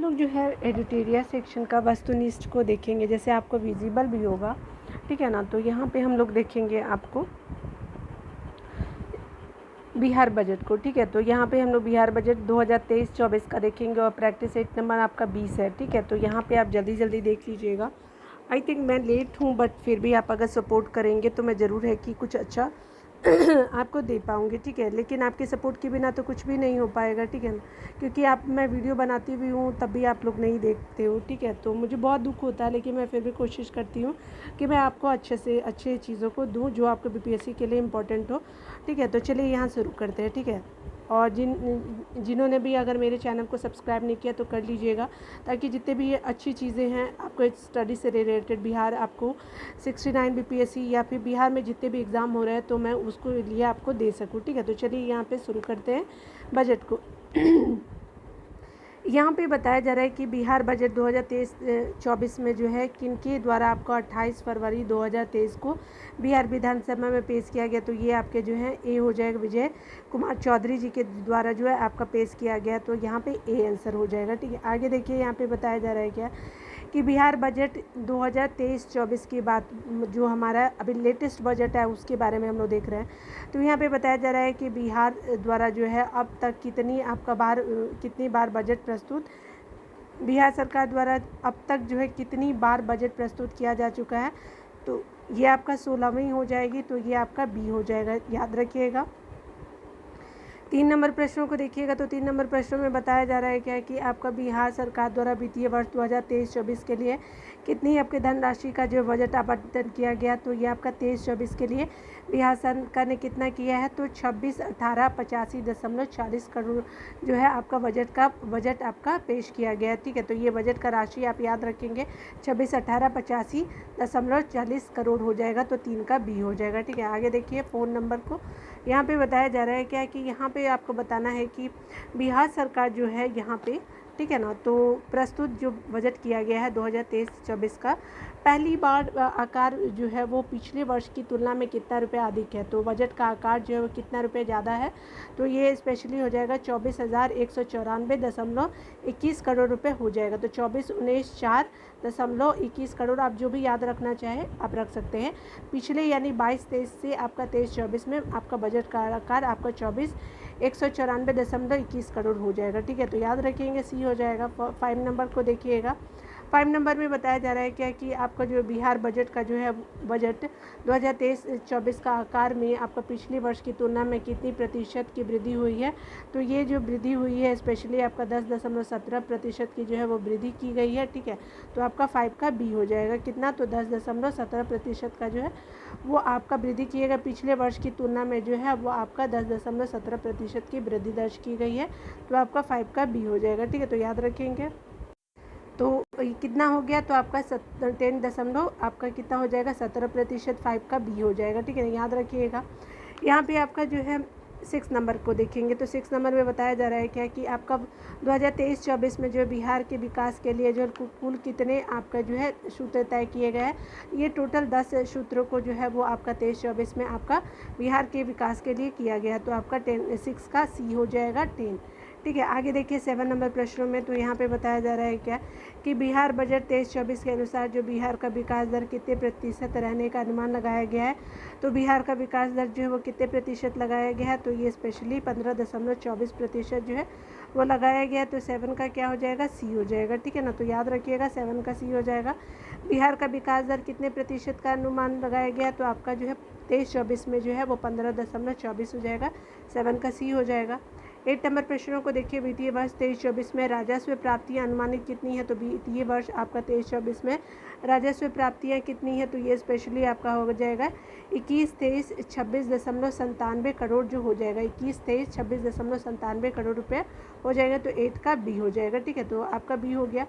लोग जो है एडिटोरियल सेक्शन का वस्तुनिष्ठ को देखेंगे, जैसे आपको विजिबल भी होगा, ठीक है ना। तो यहाँ पे हम लोग देखेंगे आपको बिहार बजट को, ठीक है। तो यहाँ पे हम लोग बिहार बजट 2023-24 का देखेंगे और प्रैक्टिस सेट नंबर आपका 20 है, ठीक है। तो यहाँ पे आप जल्दी जल्दी देख लीजिएगा। आई थिंक मैं लेट हूँ, बट फिर भी आप अगर सपोर्ट करेंगे तो मैं ज़रूर है कि कुछ अच्छा आपको दे पाऊँगी, ठीक है। लेकिन आपके सपोर्ट के बिना तो कुछ भी नहीं हो पाएगा, ठीक है ना, क्योंकि मैं वीडियो बनाती भी हूँ तब भी आप लोग नहीं देखते हो, ठीक है। तो मुझे बहुत दुख होता है, लेकिन मैं फिर भी कोशिश करती हूँ कि मैं आपको अच्छे से अच्छे चीज़ों को दूँ जो आपको बीपीएससी के लिए इम्पोर्टेंट हो, ठीक है। तो चलिए यहाँ शुरू करते हैं, ठीक है। और जिन्होंने भी अगर मेरे चैनल को सब्सक्राइब नहीं किया तो कर लीजिएगा, ताकि जितने भी अच्छी चीज़ें हैं आपको स्टडी से रिलेटेड, बिहार आपको 69 बीपीएससी या फिर बिहार में जितने भी एग्ज़ाम हो रहे हैं तो मैं उसको लिए आपको दे सकूँ, ठीक है। तो चलिए यहाँ पे शुरू करते हैं बजट को। यहाँ पे बताया जा रहा है कि बिहार बजट 2023-24 में जो है किनके द्वारा आपको 28 फरवरी 2023 को बिहार विधानसभा में पेश किया गया। तो ये आपके जो है ए हो जाएगा, विजय कुमार चौधरी जी के द्वारा जो है आपका पेश किया गया। तो यहाँ पे ए आंसर हो जाएगा, ठीक है। आगे देखिए, यहाँ पे बताया जा रहा है क्या कि बिहार बजट 2023-24 की बात, जो हमारा अभी लेटेस्ट बजट है उसके बारे में हम लोग देख रहे हैं। तो यहाँ पे बताया जा रहा है कि बिहार द्वारा जो है अब तक कितनी बार बजट प्रस्तुत, बिहार सरकार द्वारा अब तक जो है कितनी बार बजट प्रस्तुत किया जा चुका है। तो ये आपका 16वीं हो जाएगी, तो ये आपका बी हो जाएगा, याद रखिएगा। 3 नंबर प्रश्नों को देखिएगा। तो 3 नंबर प्रश्नों में बताया जा रहा है क्या कि आपका बिहार सरकार द्वारा वित्तीय वर्ष 2023-24 के लिए कितनी आपके धनराशि का जो बजट आवंटन किया गया। तो ये आपका 23-24 के लिए बिहार सरकार ने कितना किया है, तो 26,1885.40 करोड़ जो है आपका बजट आपका पेश किया गया है, ठीक है। तो ये बजट का राशि आप याद रखेंगे, 26,1885.40 करोड़ हो जाएगा। तो 3 का बी हो जाएगा, ठीक है। आगे देखिए फ़ोन नंबर को, यहाँ पे बताया जा रहा है क्या कि यहाँ पे आपको बताना है कि बिहार सरकार जो है यहाँ पे, ठीक है ना, तो प्रस्तुत जो बजट किया गया है 2023-24 का, पहली बार आकार जो है वो पिछले वर्ष की तुलना में कितना रुपये अधिक है। तो बजट का आकार जो है वो कितना रुपये ज़्यादा है, तो ये स्पेशली हो जाएगा 24,194.21 करोड़ रुपये हो जाएगा। तो 24,19,4.21 करोड़, आप जो भी याद रखना चाहें आप रख सकते हैं। पिछले यानी 22-23 से आपका 23-24 में आपका बजट का आकार आपका 24,194.21 करोड़ हो जाएगा, ठीक है। तो याद रखेंगे, सी हो जाएगा। 5 नंबर को देखिएगा। 5 नंबर में बताया जा रहा है क्या कि आपका जो बिहार बजट का जो है बजट 2023-24 का आकार में आपका पिछले वर्ष की तुलना में कितनी प्रतिशत की वृद्धि हुई है। तो ये जो वृद्धि हुई है स्पेशली आपका 10.17% की जो है वो वृद्धि की गई है, ठीक है। तो आपका 5 का बी हो जाएगा, कितना, तो 10.17% का जो है वो आपका वृद्धि किएगा। पिछले वर्ष की तुलना में जो है वो आपका 10.17% की वृद्धि दर्ज की गई है। तो आपका 5 का बी हो जाएगा, ठीक है। तो याद रखेंगे। तो कितना हो गया, तो आपका 10 दशमलव आपका कितना हो जाएगा, 17%, 5 का बी हो जाएगा, ठीक है। याद रखिएगा। यहाँ पे आपका जो है 6 नंबर को देखेंगे। तो 6 नंबर में बताया जा रहा है क्या कि आपका 2023-24 में जो बिहार के विकास के लिए जो कुल कितने आपका जो है सूत्र तय किए गए हैं। ये टोटल 10 सूत्रों को जो है वो आपका 23-24 में आपका बिहार के विकास के लिए किया गया है। तो आपका 6 का सी हो जाएगा 10, ठीक है। आगे देखिए 7 नंबर प्रश्नों में, तो यहाँ पे बताया जा रहा है क्या कि बिहार बजट 23-24 के अनुसार जो बिहार का विकास दर कितने प्रतिशत रहने का अनुमान लगाया गया है। तो बिहार का विकास दर जो है वो कितने प्रतिशत लगाया गया है, तो ये स्पेशली 15.24% जो है वो लगाया गया है। तो 7 का क्या हो जाएगा, सी हो जाएगा, ठीक है ना। तो याद रखिएगा 7 का सी हो जाएगा। बिहार का विकास दर कितने प्रतिशत का अनुमान लगाया गया, तो आपका जो है 23-24 में जो है वो 15.24 हो जाएगा, 7 का सी हो जाएगा। 8 नंबर प्रश्नों को देखिए। वित्तीय वर्ष 23-24 में राजस्व प्राप्तियां अनुमानित कितनी है। तो वित्तीय वर्ष आपका 23-24 में राजस्व प्राप्तियां कितनी है, तो ये स्पेशली आपका हो जाएगा 21,23,26.97 करोड़ जो हो जाएगा, 21,23,26.97 करोड़ रुपये हो जाएगा। तो 8 का बी हो जाएगा, ठीक है। तो आपका बी हो गया।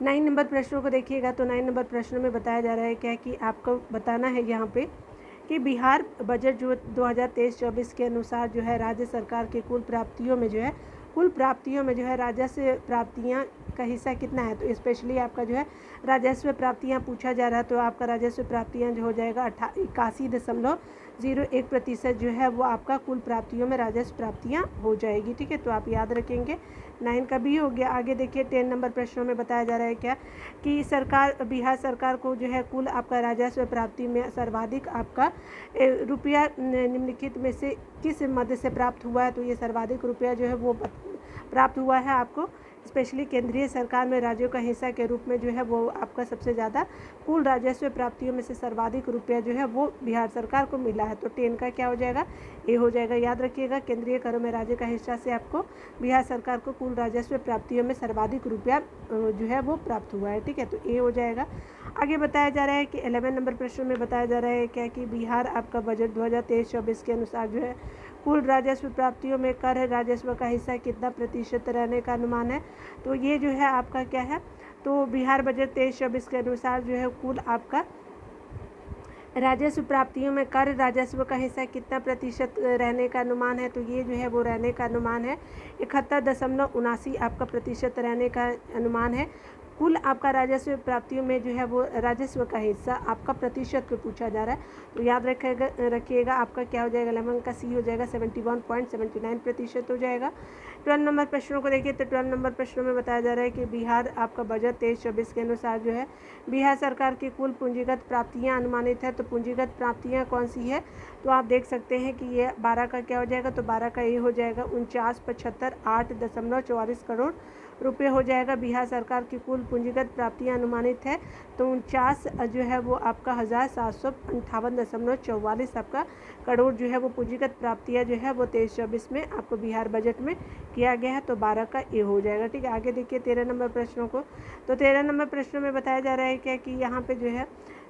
9 नंबर प्रश्नों को देखिएगा। तो 9 नंबर प्रश्नों में बताया जा रहा है क्या कि आपको बताना है यहाँ पे कि बिहार बजट जो 2023-24 के अनुसार जो है राज्य सरकार के कुल प्राप्तियों में जो है राजस्व प्राप्तियां का हिस्सा कितना है, तो स्पेशली आपका जो है राजस्व प्राप्तियाँ पूछा जा रहा है, तो आपका राजस्व प्राप्तियाँ जो हो जाएगा 81.01% जो है वो आपका कुल प्राप्तियों में राजस्व प्राप्तियाँ हो जाएगी। ठीक है, तो आप याद रखेंगे। 9 का भी हो गया। आगे देखिए 10 नंबर प्रश्नों में बताया जा रहा है क्या कि बिहार सरकार को जो है कुल आपका राजस्व प्राप्ति में सर्वाधिक आपका रुपया निम्नलिखित में से किस मद से प्राप्त हुआ है, तो ये सर्वाधिक रुपया जो है वो प्राप्त हुआ है आपको स्पेशली केंद्रीय सरकार में राज्यों का हिस्सा के रूप में जो है वो आपका सबसे ज़्यादा कुल राजस्व प्राप्तियों में से सर्वाधिक रुपया जो है वो बिहार सरकार को मिला है। तो 10 का क्या हो जाएगा, ए हो जाएगा। याद रखिएगा केंद्रीय करों में राज्य का हिस्सा से आपको बिहार सरकार को कुल राजस्व प्राप्तियों में सर्वाधिक रुपया जो है वो प्राप्त हुआ है। ठीक है, तो ए हो जाएगा। आगे बताया जा रहा है कि 11 नंबर प्रश्न में बताया जा रहा है क्या कि बिहार आपका बजट 2023-24 के अनुसार जो है कुल राजस्व प्राप्तियों में कर राजस्व का हिस्सा कितना प्रतिशत रहने का अनुमान है। तो ये जो है आपका क्या है, तो बिहार बजट 23-24 के अनुसार जो है कुल आपका राजस्व प्राप्तियों में कर राजस्व का हिस्सा कितना प्रतिशत रहने का अनुमान है, तो ये जो है वो रहने का अनुमान है 71.79 आपका प्रतिशत रहने का अनुमान है। कुल आपका राजस्व प्राप्तियों में जो है वो राजस्व का हिस्सा आपका प्रतिशत पे पूछा जा रहा है, तो याद रखिएगा आपका क्या हो जाएगा, 11 का सी हो जाएगा 71.79% हो जाएगा। 12 नंबर प्रश्नों को देखिए, तो 12 नंबर प्रश्नों में बताया जा रहा है कि बिहार आपका बजट 23-24 के अनुसार जो है बिहार सरकार की कुल पूंजीगत प्राप्तियाँ अनुमानित है। तो पूंजीगत प्राप्तियाँ कौन सी है, तो आप देख सकते हैं कि ये 12 का क्या हो जाएगा, तो 12 का ये हो जाएगा 49,75,8.44 करोड़ रुपये हो जाएगा। बिहार सरकार की कुल पूंजीगत प्राप्तियाँ अनुमानित है तो 49 जो है वो आपका 1,758.44 आपका करोड़ जो है वो पूंजीगत प्राप्तियाँ जो है वो 23-24 में आपको बिहार बजट में किया गया है, तो 12 का ए हो जाएगा। ठीक है, आगे देखिए 13 नंबर प्रश्नों को, तो 13 नंबर प्रश्नों में बताया जा रहा है क्या कि यहाँ पे जो है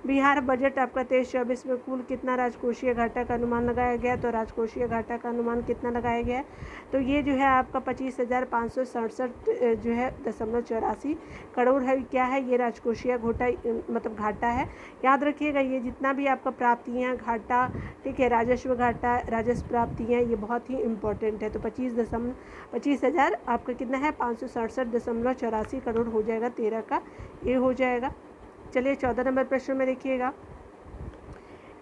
बिहार बजट आपका 23-24 में कुल कितना राजकोषीय घाटा का अनुमान लगाया गया, तो राजकोषीय घाटा का अनुमान कितना लगाया गया है, तो ये जो है आपका 25,567 जो है 84 करोड़ है। क्या है ये राजकोषीय मतलब घाटा है। याद रखिएगा ये जितना भी आपका प्राप्तियाँ घाटा, ठीक है, राजस्व घाटा राजस्व प्राप्तियाँ ये बहुत ही इंपॉर्टेंट है। तो 25,000 आपका कितना है 567.84 करोड़ हो जाएगा, 13 का ये हो जाएगा। चलिए 14 नंबर प्रश्न में देखिएगा,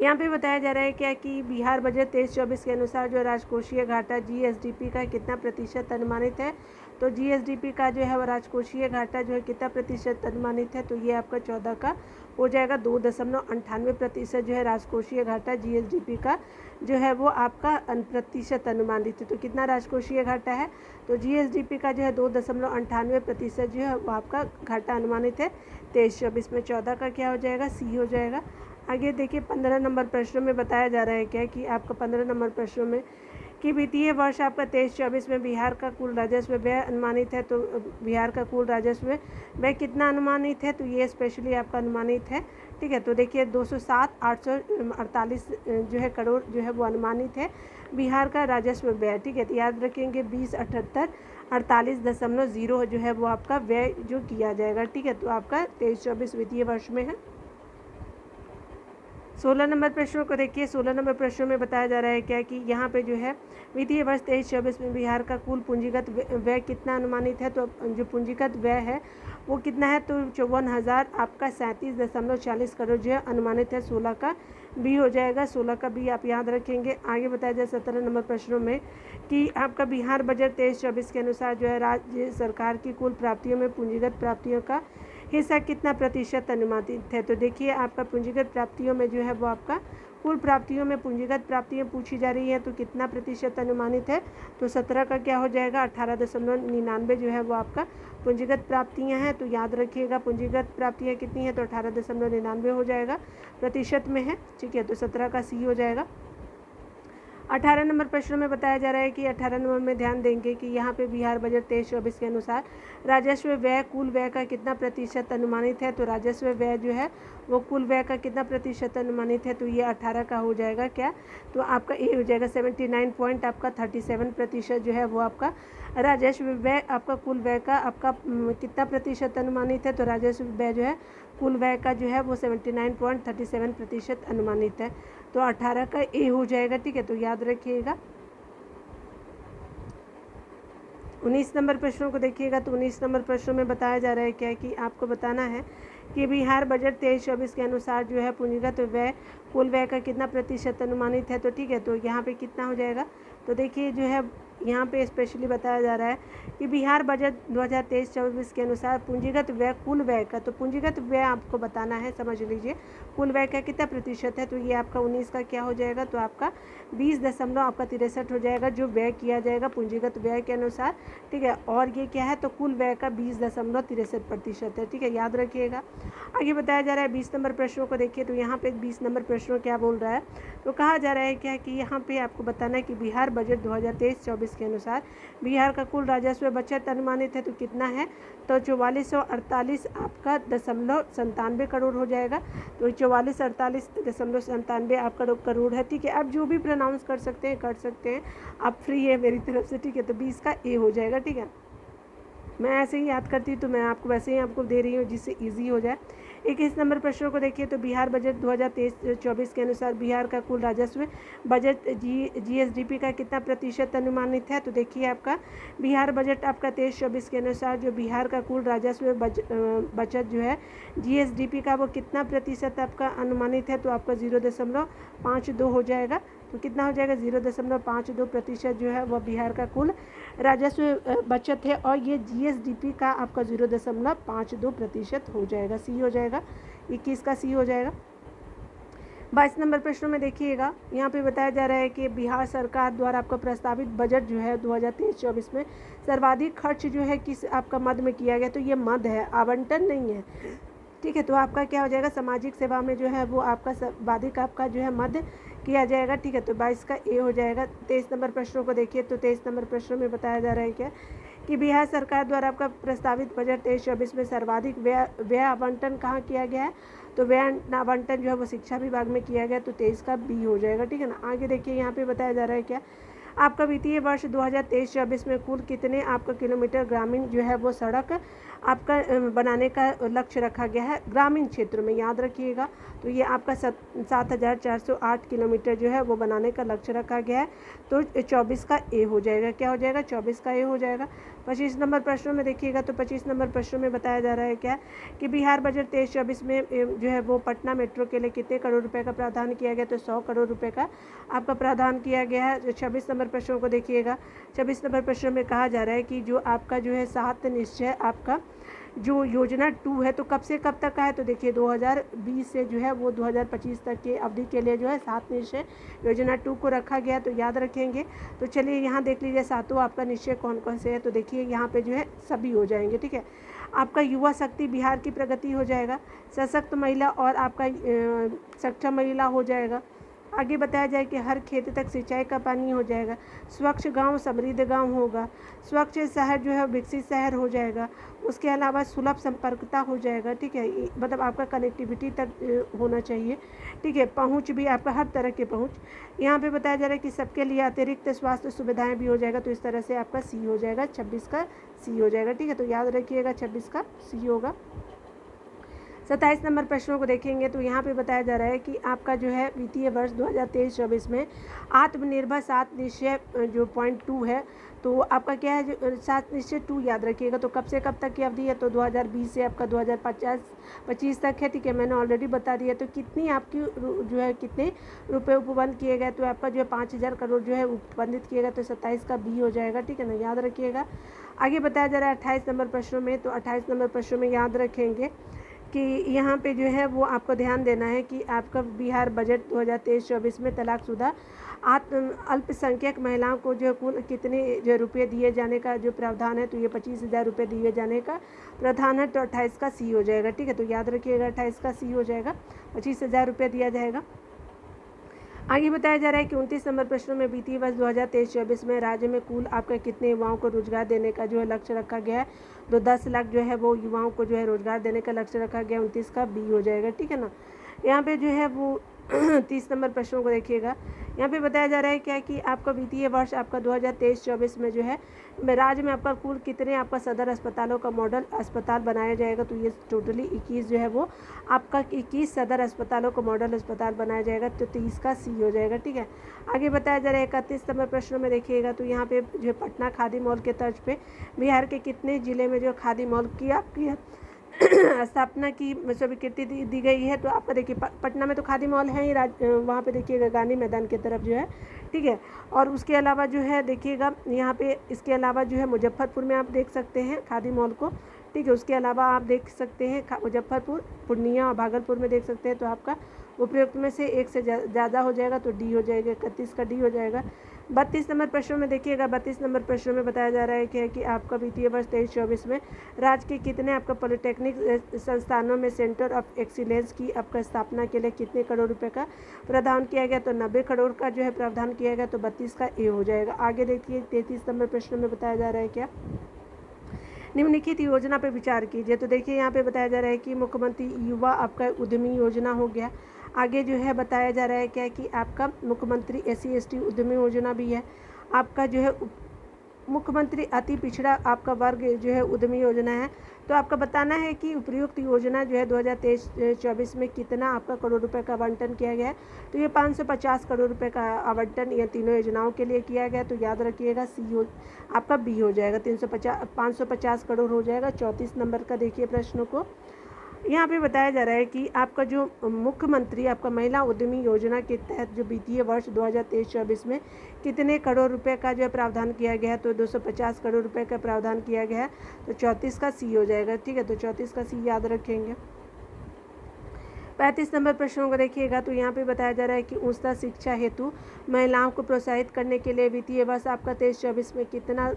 यहाँ पे बताया जा रहा है क्या कि बिहार बजट 23-24 के अनुसार जो राजकोषीय घाटा जीएसडीपी का कितना प्रतिशत अनुमानित है, तो जीएसडीपी का जो है वो राजकोषीय घाटा जो है कितना प्रतिशत अनुमानित है, तो ये आपका 14 का हो जाएगा। 2.98% जो है राजकोषीय घाटा जीएसडीपी का जो है वो आपका प्रतिशत अनुमानित है। तो कितना राजकोषीय घाटा है, तो जीएसडीपी का जो है 2.98% जो है वो आपका घाटा अनुमानित है 23-24 में। 14 का क्या हो जाएगा, सी हो जाएगा। आगे देखिए 15 नंबर प्रश्नों में बताया जा रहा है क्या कि आपका 15 नंबर प्रश्नों में कि वित्तीय वर्ष आपका 23-24 में बिहार का कुल राजस्व व्यय अनुमानित है, तो बिहार का कुल राजस्व व्यय कितना अनुमानित है, तो ये स्पेशली आपका अनुमानित है। ठीक है, तो देखिए 207,848 जो है करोड़ जो है वो अनुमानित है बिहार का राजस्व व्यय। ठीक है, तो याद रखेंगे 20,78,48.0 जो है वो आपका व्यय जो किया जाएगा। ठीक है, तो आपका 23-24 वित्तीय वर्ष में है। 16 नंबर प्रश्नों को देखिए, 16 नंबर प्रश्नों में बताया जा रहा है क्या कि यहाँ पे जो है वित्तीय वर्ष 23-24 में बिहार का कुल पूंजीगत व्यय कितना अनुमानित है, तो जो पूंजीगत व्यय है वो कितना है, तो 54,000 आपका 37.40 करोड़ जो है अनुमानित है। 16 का बी हो जाएगा, 16 का बी आप याद रखेंगे। आगे बताया जाए 17 नंबर प्रश्नों में कि आपका बिहार बजट 23-24 के अनुसार जो है राज्य सरकार की कुल प्राप्तियों में पूंजीगत प्राप्तियों का हिस्सा कितना प्रतिशत अनुमानित है, तो देखिए आपका पूंजीगत प्राप्तियों में जो है वो आपका कुल प्राप्तियों में पूंजीगत प्राप्तियाँ पूछी जा रही है, तो कितना प्रतिशत अनुमानित है, तो 17 का क्या हो जाएगा 18.99 जो है वो आपका पूंजीगत प्राप्तियाँ हैं। तो याद रखिएगा पूंजीगत प्राप्तियाँ कितनी है, तो 18.99 हो जाएगा, प्रतिशत में है। ठीक है, तो 17 का सी हो जाएगा। 18 नंबर प्रश्न में बताया जा रहा है कि 18 नंबर में ध्यान देंगे कि यहाँ पे बिहार बजट 23-24 के अनुसार राजस्व व्यय कुल व्यय का कितना प्रतिशत अनुमानित है, तो राजस्व व्यय जो है वो कुल व्यय का कितना प्रतिशत अनुमानित है, तो ये 18 का हो जाएगा क्या, तो आपका ए हो जाएगा 79.37% जो है वो आपका राजस्व व्यय आपका कुल व्यय का आपका कितना प्रतिशत अनुमानित है, तो राजस्व व्यय जो है कुल व्यय का जो है वो 79.37% अनुमानित है, तो 18 का ए हो जाएगा। ठीक है, तो याद रखिएगा। 19 नंबर प्रश्नों को देखिएगा तो 19 नंबर प्रश्नों में बताया जा रहा है क्या कि आपको बताना है कि बिहार बजट 23-24 के अनुसार जो है पूंजीगत व्यय कुल व्यय का कितना प्रतिशत अनुमानित है। तो ठीक है, तो यहाँ पे कितना हो जाएगा, तो देखिए जो है यहाँ पे स्पेशली बताया जा रहा है कि बिहार बजट 2023-24 के अनुसार पूंजीगत व्यय कुल व्यय का, तो पूंजीगत व्यय आपको बताना है, समझ लीजिए कुल व्यय का कितना प्रतिशत है। तो ये आपका 19 का क्या हो जाएगा, तो आपका 20.63 हो जाएगा जो व्यय किया जाएगा पूंजीगत व्यय के अनुसार। ठीक है, और ये क्या है, तो कुल व्यय का 20.63% है। ठीक है, याद रखिएगा। आगे बताया जा रहा है 20 नंबर प्रश्नों को देखिए, तो यहाँ पे 20 नंबर प्रश्नों क्या बोल रहा है, तो कहा जा रहा है क्या कि यहाँ पे आपको बताना है कि बिहार बजट 2023-24 के अनुसार बिहार का कुल राजस्व बचत अनुमानित है तो कितना है, तो 4448 आपका 97 करोड़ हो जाएगा। तो 4448.97 आपका करोड़ है। ठीक है, आप जो भी प्रोनाउंस कर सकते हैं, आप फ्री है मेरी तरफ से। ठीक है, तो 20 का ए हो जाएगा। ठीक है, मैं ऐसे ही याद करती हूँ तो मैं आपको वैसे ही आपको दे रही हूँ जिससे इजी हो जाए। 21 नंबर प्रश्नों को देखिए, तो बिहार बजट 2023-24 के अनुसार बिहार का कुल राजस्व बजट जीएसडीपी का कितना प्रतिशत अनुमानित है। तो देखिए आपका बिहार बजट आपका 23-24 के अनुसार जो बिहार का कुल राजस्व बचत जो है जीएसडीपी का वो कितना प्रतिशत आपका अनुमानित है, तो आपका 0.52 हो जाएगा। तो कितना हो जाएगा, 0.52% जो है वह बिहार का कुल राजस्व बचत है, और ये जीएसडीपी का आपका 0.52% हो जाएगा, सी हो जाएगा। 21 का सी हो जाएगा। 22 नंबर प्रश्नों में देखिएगा, यहाँ पे बताया जा रहा है कि बिहार सरकार द्वारा आपका प्रस्तावित बजट जो है 2023-24 में सर्वाधिक खर्च जो है किस आपका मद में किया गया, तो ये मद है, आवंटन नहीं है। ठीक है, तो आपका क्या हो जाएगा, सामाजिक सेवा में जो है वो आपका सर्वाधिक आपका जो है मद किया जाएगा। ठीक है, तो 22 का ए हो जाएगा। 23 नंबर प्रश्नों को देखिए, तो 23 नंबर प्रश्नों में बताया जा रहा है क्या कि बिहार सरकार द्वारा आपका प्रस्तावित बजट 23-24 में सर्वाधिक व्यय आवंटन कहाँ किया गया है, तो व्यय आवंटन जो है वो शिक्षा विभाग में किया गया। तो 23 का बी हो जाएगा। ठीक है ना, आगे देखिए यहाँ पे बताया जा रहा है क्या, आपका वित्तीय वर्ष 2023-24 में कुल कितने आपका किलोमीटर ग्रामीण जो है वो सड़क आपका बनाने का लक्ष्य रखा गया है ग्रामीण क्षेत्र में, याद रखिएगा। तो ये आपका 7408 किलोमीटर जो है वो बनाने का लक्ष्य रखा गया है। तो 24 का ए हो जाएगा, क्या हो जाएगा, 24 का ए हो जाएगा। 25 नंबर प्रश्नों में देखिएगा, तो 25 नंबर प्रश्नों में बताया जा रहा है क्या कि बिहार बजट 23-24 में जो है वो पटना मेट्रो के लिए कितने करोड़ रुपए का प्रावधान किया गया, तो 100 करोड़ रुपए का आपका प्रावधान किया गया है। 26 नंबर प्रश्नों को देखिएगा, 26 नंबर प्रश्नों में कहा जा रहा है कि जो आपका जो है 7 निश्चय आपका जो योजना 2 है तो कब से कब तक का है, तो देखिए 2020 से जो है वो 2025 तक के अवधि के लिए जो है 7 निश्चय योजना 2 को रखा गया, तो याद रखेंगे। तो चलिए यहाँ देख लीजिए सातों आपका निश्चय कौन कौन से है, तो देखिए यहाँ पे जो है सभी हो जाएंगे। ठीक है, आपका युवा शक्ति बिहार की प्रगति हो जाएगा, सशक्त महिला और आपका सक्षम महिला हो जाएगा। आगे बताया जाए कि हर खेत तक सिंचाई का पानी हो जाएगा, स्वच्छ गांव समृद्ध गांव होगा, स्वच्छ शहर जो है विकसित शहर हो जाएगा, उसके अलावा सुलभ संपर्कता हो जाएगा। ठीक है, मतलब आपका कनेक्टिविटी तक होना चाहिए। ठीक है, पहुंच भी आपका हर तरह की पहुंच। यहाँ पे बताया जा रहा है कि सबके लिए अतिरिक्त स्वास्थ्य सुविधाएं भी हो जाएगा, तो इस तरह से आपका सी हो जाएगा, 26 का सी हो जाएगा। ठीक है, तो याद रखिएगा 26 का सी होगा। 27 नंबर प्रश्नों को देखेंगे, तो यहाँ पे बताया जा रहा है कि आपका जो है वित्तीय वर्ष 2023-24 में आत्मनिर्भर 7 निश्चय जो पॉइंट 2 है, तो आपका क्या है, जो 7 निश्चय 2 याद रखिएगा। तो कब से कब तक की अवधि है, तो 2020 से आपका 2025 तक है। ठीक है, मैंने ऑलरेडी बता दिया। तो कितनी आपकी जो है कितने रुपये उपबंध किए गए, तो आपका जो है 5000 करोड़ जो है उपबंधित किए गए, तो 27 का बी हो जाएगा। ठीक है ना, याद रखिएगा। आगे बताया जा रहा है 28 नंबर प्रश्नों में, तो 28 नंबर प्रश्नों में याद रखेंगे कि यहाँ पे जो है वो आपको ध्यान देना है कि आपका बिहार बजट 2023-24 में तलाकशुदा अल्पसंख्यक महिलाओं को जो कुल कितने जो रुपये दिए जाने का जो प्रावधान है, तो ये 25,000 रुपये दिए जाने का प्रावधान है। तो 28 का सी हो जाएगा। ठीक है, तो याद रखिएगा 28 का सी हो जाएगा, 25,000 रुपये दिया जाएगा। आगे बताया जा रहा है कि 29 नंबर प्रश्नों में वित्तीय वर्ष 2023-24 में राज्य में कुल आपका कितने युवाओं को रोजगार देने का जो है लक्ष्य रखा गया है, तो 10 लाख जो है वो युवाओं को जो है रोजगार देने का लक्ष्य रखा गया। 29 का बी हो जाएगा। ठीक है ना, यहाँ पे जो है वो 30 नंबर प्रश्नों को देखिएगा यहाँ पे बताया जा रहा है क्या कि आपका वित्तीय वर्ष आपका 2023-24 में जो है राज्य में आपका कुल कितने आपका सदर अस्पतालों का मॉडल अस्पताल बनाया जाएगा। तो ये टोटली 21 जो है वो आपका 21 सदर अस्पतालों का मॉडल अस्पताल बनाया जाएगा। तो 30 का सी हो जाएगा। ठीक है, आगे बताया जा रहा है 31 नंबर प्रश्न में देखिएगा। तो यहाँ पे जो पटना खादी मॉल के तर्ज पे बिहार के कितने जिले में जो खादी मॉल की आपकी स्थापना की स्वीकृति दी गई है। तो आपका देखिए पटना में तो खादी मॉल है ही, वहाँ पे देखिएगा गांधी मैदान की तरफ जो है। ठीक है, और उसके अलावा जो है देखिएगा यहाँ पे इसके अलावा जो है मुजफ्फरपुर में आप देख सकते हैं खादी मॉल को। ठीक है, उसके अलावा आप देख सकते हैं मुजफ्फरपुर, पूर्णिया और भागलपुर में देख सकते हैं। तो आपका उपयुक्त में से एक से ज़्यादा हो जाएगा तो डी हो जाएगा, 31 का डी हो जाएगा। 32 नंबर प्रश्न में देखिएगा। 32 नंबर प्रश्न में बताया जा रहा है कि आपका वित्तीय वर्ष 23-24 में राज्य के कितने आपका पॉलिटेक्निक संस्थानों में सेंटर ऑफ एक्सीलेंस की आपका स्थापना के लिए कितने करोड़ रुपए का प्रावधान किया गया। तो 90 करोड़ का जो है प्रावधान किया गया। तो 32 का ए हो जाएगा। आगे देखिए 33 नंबर प्रश्न में बताया जा रहा है क्या निम्नलिखित योजना पर विचार कीजिए। तो देखिए यहाँ पे बताया जा रहा है कि मुख्यमंत्री युवा आपका उद्यमी योजना हो गया। आगे जो है बताया जा रहा है क्या कि आपका मुख्यमंत्री SC/ST उद्यमी योजना भी है। आपका जो है मुख्यमंत्री अति पिछड़ा आपका वर्ग जो है उद्यमी योजना है। तो आपका बताना है कि उपयुक्त योजना जो है 2023-24 में कितना आपका करोड़ रुपए का आवंटन किया गया है। तो ये 550 करोड़ रुपए का आवंटन यह तीनों योजनाओं के लिए किया गया। तो याद रखिएगा आपका बी हो जाएगा, 550 करोड़ हो जाएगा। 34 नंबर का देखिए प्रश्न को यहाँ पे बताया जा रहा है कि आपका जो मुख्यमंत्री आपका महिला उद्यमी योजना के तहत जो वित्तीय वर्ष 2023-24 में कितने करोड़ रुपए का जो है प्रावधान किया गया है। तो 250 करोड़ रुपए का प्रावधान किया गया है। तो 34 का सी हो जाएगा। ठीक है, तो 34 का सी याद रखेंगे। 35 नंबर प्रश्नों को देखिएगा। तो यहाँ पे बताया जा रहा है कि उच्चतर शिक्षा हेतु महिलाओं को प्रोत्साहित करने के लिए वित्तीय वर्ष आपका 23-24 में कितना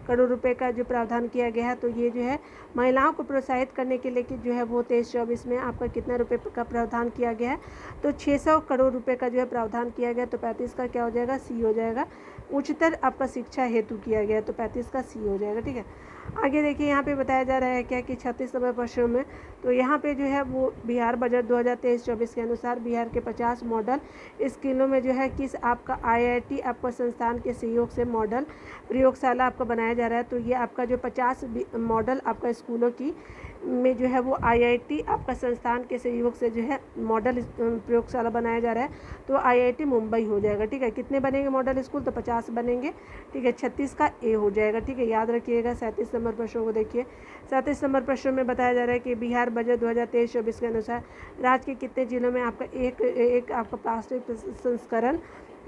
करोड़ रुपए का जो प्रावधान किया गया है। तो ये जो है महिलाओं को प्रोत्साहित करने के लिए कि जो है वो 23-24 में आपका कितना रुपए का प्रावधान किया गया है। तो 600 करोड़ रुपए का जो है प्रावधान किया गया। तो 35 का क्या हो जाएगा, सी हो जाएगा। उच्चतर आपका शिक्षा हेतु किया गया। तो 35 का सी हो जाएगा। ठीक है, आगे देखिए यहाँ पे बताया जा रहा है क्या कि 36 नंबर प्रश्न में तो यहाँ पे जो है वो बिहार बजट 2023-24 के अनुसार बिहार के 50 मॉडल स्कूलों में जो है किस आपका IIT आपका संस्थान के सहयोग से मॉडल प्रयोगशाला आपका बनाया जा रहा है। तो ये आपका जो 50 मॉडल आपका स्कूलों की में जो है वो IIT आपका संस्थान के सहयोग से जो है मॉडल प्रयोगशाला बनाया जा रहा है। तो IIT मुंबई हो जाएगा। ठीक है, कितने बनेंगे मॉडल स्कूल, तो 50 बनेंगे। ठीक है, 36 का ए हो जाएगा। ठीक है, याद रखिएगा। 37 नंबर प्रश्नों को देखिए। 37 नंबर प्रश्न में बताया जा रहा है कि बिहार बजट 2023-24 के अनुसार राज्य के कितने जिलों में आपका एक आपका प्लास्टिक संस्करण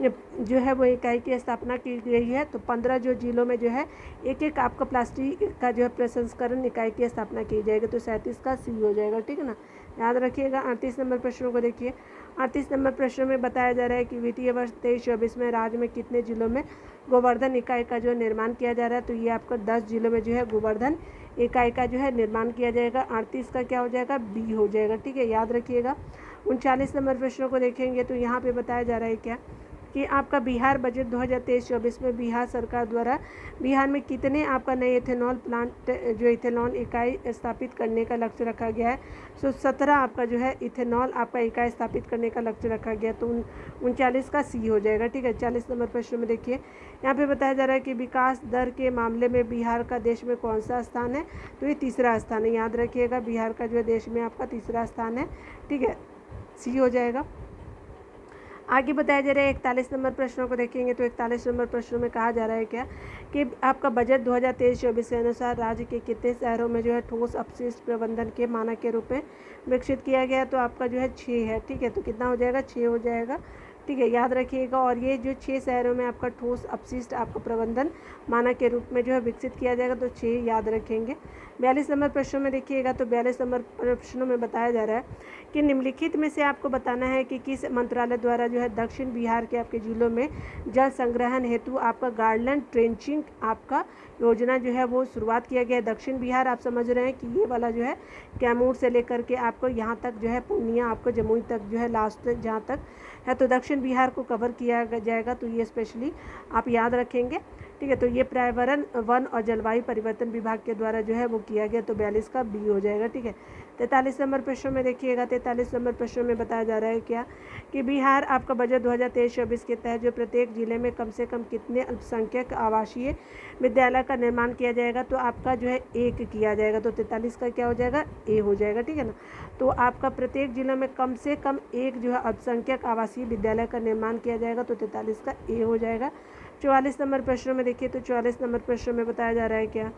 जो है वो इकाई की स्थापना की गई है। तो 15 जो जिलों में जो है एक आपका प्लास्टिक का जो है प्रसंस्करण इकाई की स्थापना की जाएगी। तो 37 का सी हो जाएगा। ठीक है ना, याद रखिएगा। 38 नंबर प्रश्नों को देखिए। 38 नंबर प्रश्न में बताया जा रहा है कि वित्तीय वर्ष 23-24 में राज्य में कितने जिलों में गोवर्धन इकाई का जो निर्माण किया जा रहा है। तो ये आपका 10 जिलों में जो है गोवर्धन इकाई का जो है निर्माण किया जाएगा। 38 का क्या हो जाएगा, बी हो जाएगा। ठीक है, याद रखिएगा। 39 नंबर प्रश्नों को देखेंगे तो यहाँ पे बताया जा रहा है क्या कि आपका बिहार बजट 2023-24 में बिहार सरकार द्वारा बिहार में कितने आपका नए इथेनॉल प्लांट जो इथेनॉल इकाई स्थापित करने का लक्ष्य रखा गया है। सो 17 आपका जो है इथेनॉल आपका इकाई स्थापित करने का लक्ष्य रखा गया। तो 39 का सी हो जाएगा। ठीक है, 40 नंबर प्रश्न में देखिए। यहाँ पे बताया जा रहा है कि विकास दर के मामले में बिहार का देश में कौन सा स्थान है। तो ये तीसरा स्थान है। याद रखिएगा, बिहार का जो है देश में आपका तीसरा स्थान है। ठीक है, सी हो जाएगा। आगे बताया जा रहा है 41 नंबर प्रश्नों को देखेंगे। तो 41 नंबर प्रश्नों में कहा जा रहा है क्या कि आपका बजट 2023-24 के अनुसार राज्य के कितने शहरों में जो है ठोस अपशिष्ट प्रबंधन के मानक के रूप में विकसित किया गया। तो आपका जो है 6 है। ठीक है, तो कितना हो जाएगा, 6 हो जाएगा। ठीक है, याद रखिएगा। और ये जो 6 शहरों में आपका ठोस अपशिष्ट आपका प्रबंधन मानक के रूप में जो है विकसित किया जाएगा। तो 6 याद रखेंगे। 42 नंबर प्रश्नों में देखिएगा। तो 42 नंबर प्रश्नों में बताया जा रहा है कि निम्नलिखित में से आपको बताना है कि किस मंत्रालय द्वारा जो है दक्षिण बिहार के आपके जिलों में जल संग्रहण हेतु आपका गार्डन ट्रेंचिंग आपका योजना जो है वो शुरुआत किया गया है। दक्षिण बिहार आप समझ रहे हैं कि ये वाला जो है कैमूर से लेकर के आपको यहाँ तक जो है पूर्णिया आपको जमुई तक जो है लास्ट तक जहाँ तक है। तो दक्षिण बिहार को कवर किया जाएगा। तो ये स्पेशली आप याद रखेंगे। ठीक है। तो ये पर्यावरण वन और जलवायु परिवर्तन विभाग के द्वारा जो है वो किया गया, तो 42 का बी हो जाएगा। ठीक है। 43 नंबर प्रश्न में देखिएगा, 43 नंबर प्रश्न में बताया जा रहा है क्या कि बिहार आपका बजट 2023-24 के तहत जो प्रत्येक जिले में कम से कम कितने अल्पसंख्यक आवासीय विद्यालय का निर्माण किया जाएगा, तो आपका जो है एक किया जाएगा। तो 43 का क्या हो जाएगा, ए हो जाएगा। ठीक है ना। तो आपका प्रत्येक जिले में कम से कम एक जो है अल्पसंख्यक आवासीय विद्यालय का निर्माण किया जाएगा, तो 43 का ए हो जाएगा। 44 नंबर प्रश्न में देखिए, तो 44 नंबर प्रश्न में बताया जा रहा है क्या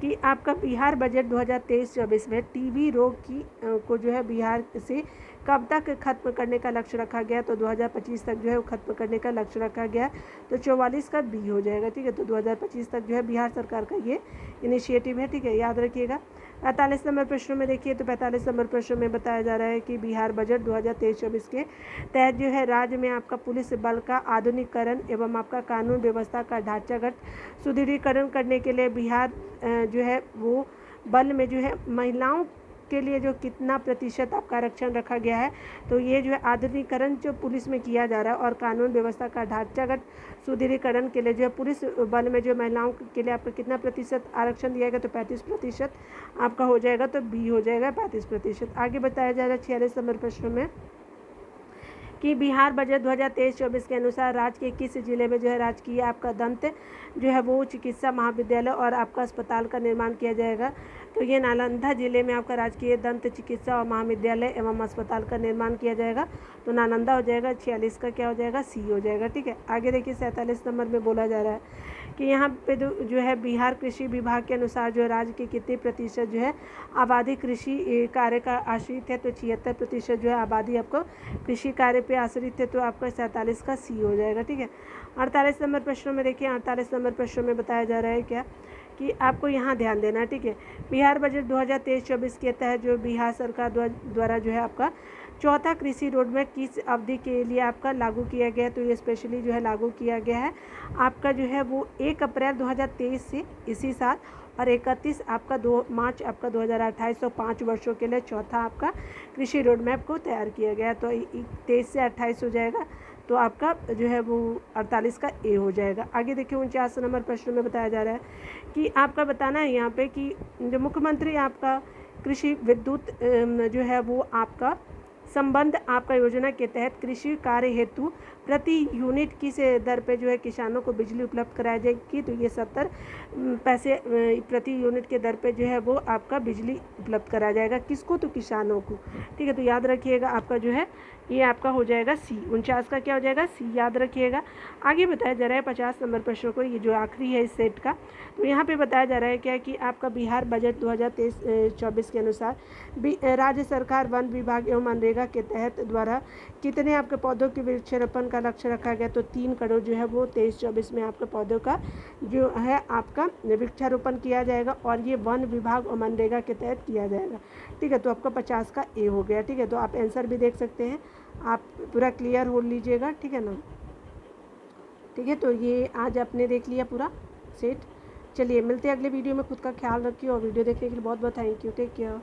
कि आपका बिहार बजट 2023-24 में टीबी रोग की को जो है बिहार से कब तक खत्म करने का लक्ष्य रखा गया, तो 2025 तक जो है वो खत्म करने का लक्ष्य रखा गया, तो 44 का बी हो जाएगा। ठीक है। तो 2025 तक जो है बिहार सरकार का ये इनिशिएटिव है। ठीक है, याद रखिएगा। 45 नंबर प्रश्न में देखिए, तो 45 नंबर प्रश्न में बताया जा रहा है कि बिहार बजट 2023-24 के तहत जो है राज्य में आपका पुलिस बल का आधुनिकीकरण एवं आपका कानून व्यवस्था का ढांचागत सुदृढ़ीकरण करने के लिए बिहार जो है वो बल में जो है महिलाओं के लिए जो कितना प्रतिशत आपका आरक्षण रखा गया है, तो ये जो है आधुनिकीकरण जो पुलिस में किया जा रहा है और कानून व्यवस्था का ढांचागत सुदृढ़ीकरण के लिए जो है पुलिस बल में जो महिलाओं के लिए आपका कितना प्रतिशत आरक्षण दिया गया, तो 35% आपका हो जाएगा। तो बी हो जाएगा 35%। आगे बताया जा रहा है 46 नंबर प्रश्न में कि बिहार बजट 2023-24 के अनुसार राज्य के किस जिले में जो है राजकीय आपका दंत जो है वो चिकित्सा महाविद्यालय और आपका अस्पताल का निर्माण किया जाएगा, तो ये नालंदा जिले में आपका राजकीय दंत चिकित्सा और महाविद्यालय एवं अस्पताल का निर्माण किया जाएगा, तो नालंदा हो जाएगा। 46 का क्या हो जाएगा, सी हो जाएगा। ठीक है। आगे देखिए 47 नंबर में बोला जा रहा है कि यहाँ पे जो है बिहार कृषि विभाग के अनुसार जो राज्य के कितने प्रतिशत जो है आबादी कृषि कार्य का आश्रित है, तो 76% जो है आबादी आपको कृषि कार्य पे आश्रित है, तो आपका 47 का सी हो जाएगा। ठीक है। 48 नंबर प्रश्न में देखिए, 48 नंबर प्रश्न में बताया जा रहा है क्या कि आपको यहाँ ध्यान देना है। ठीक है। बिहार बजट 2023-24 के तहत जो बिहार सरकार द्वारा जो है आपका चौथा कृषि रोडमैप किस अवधि के लिए आपका लागू किया गया है, तो ये स्पेशली जो है लागू किया गया है आपका जो है वो 1 अप्रैल 2023 से इसी साल और 31 आपका 2 मार्च आपका 2028, तो 5 वर्षों के लिए चौथा आपका कृषि रोडमैप को तैयार किया गया। तो 23 से 28 हो जाएगा, तो आपका जो है वो 48 का ए हो जाएगा। आगे देखिए 49 नंबर प्रश्न में बताया जा रहा है कि आपका बताना है यहाँ पे कि जो मुख्यमंत्री आपका कृषि विद्युत जो है वो आपका संबंध आपका योजना के तहत कृषि कार्य हेतु प्रति यूनिट किस दर पे जो है किसानों को बिजली उपलब्ध कराई जाएगी, तो ये 70 पैसे प्रति यूनिट के दर पे जो है वो आपका बिजली उपलब्ध कराया जाएगा। किसको, तो किसानों को। ठीक है। तो याद रखिएगा आपका जो है ये आपका हो जाएगा सी। 49 का क्या हो जाएगा, सी, याद रखिएगा। आगे बताया जा रहा है 50 नंबर प्रश्न को, ये जो आखिरी है इस सेट का, तो यहाँ पे बताया जा रहा है क्या कि आपका बिहार बजट 2023-24 के अनुसार राज्य सरकार वन विभाग एवं मनरेगा के तहत द्वारा कितने आपके पौधों के वृक्षारोपण का लक्ष्य रखा गया, तो 3 करोड़ जो है वो 23-24 में आपके पौधों का जो है आपका वृक्षारोपण किया जाएगा और ये वन विभाग और मनरेगा के तहत किया जाएगा। ठीक है। तो आपका 50 का ए हो गया। ठीक है। तो आप आंसर भी देख सकते हैं, आप पूरा क्लियर हो लीजिएगा। ठीक है ना। ठीक है। तो ये आज आपने देख लिया पूरा सेट। चलिए मिलते हैं अगले वीडियो में। खुद का ख्याल रखिए और वीडियो देखने के लिए बहुत बहुत थैंक यू। Take care.